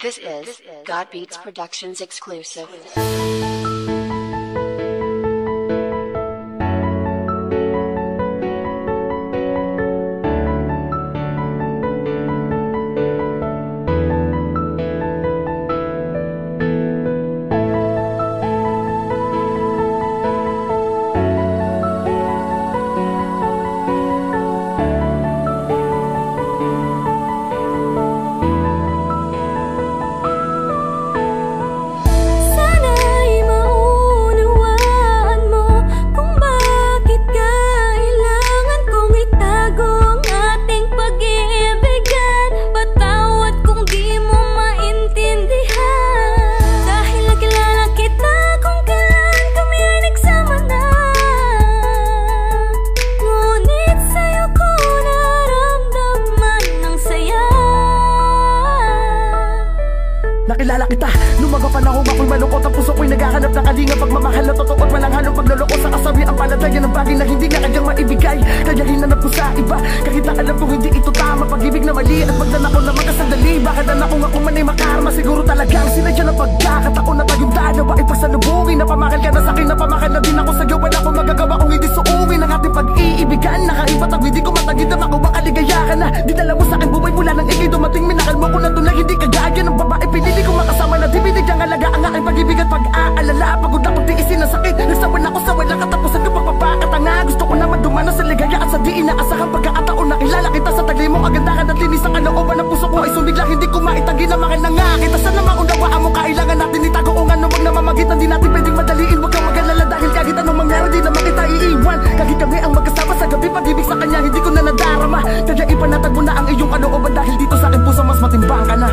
This is God Beats Productions exclusive. Nakilala kita, nung mga panahon ako'y malungkot. Ang puso ko'y naghahanap ng kalinga, pagmamahal na totoo at walang halong pagloloko. Sa kasabi ang palataya ng bagay na hindi na kanyang maibigay, kaya hinanap ko sa iba, kahit na alam kong hindi ito tama. Pag-ibig na mali at magdanako na magkasandali. Bakit na kung ako man ay makarma, siguro talagang sinadya ng pagkakataon na tayong dalawa ay pagsalubungin. Napamahal ka na sa'kin, napamahal na din ako sa'yo. Wala akong magagawa kung hindi suungin ang ating pag-iibigan. Nakaibat ang hindi ko matagid na makuha kaligaya ka na. Dinala mo sa'kin buhay mula nang ikay dumating. Minakal mo ko na doon na hindi kagaya ng babae. Pinili ko makasama na dibidig ang alaga ang aking pag-ibig at pag-aalala. Pagod na pagtiisin ang sakit, nagsawan ako sa walang katapusan ng pagpapakatanga. Gusto ko naman dumana sa ligaya at sa di inaasahang pagkakataon. Nakilala kita sa tagli mo, kagandahan at linis ang kalooban ng puso ko ay sumigla. Hindi ko maitagi na makil na nga kita. Sana maunawaan mo, kailangan natin itago o nga. Huwag na mamagitan, di natin pwedeng madaliin. Huwag kang mag-alala dahil kahit anong mangyari, di naman kita iiwan. Kahit kami ang magkasama sa gabi, pag-ibig sa kanya hindi ko na nadarama. Kaya ipanatag mo na ang iyong kalooban, dahil dito sa aking puso mas matimbang ka na.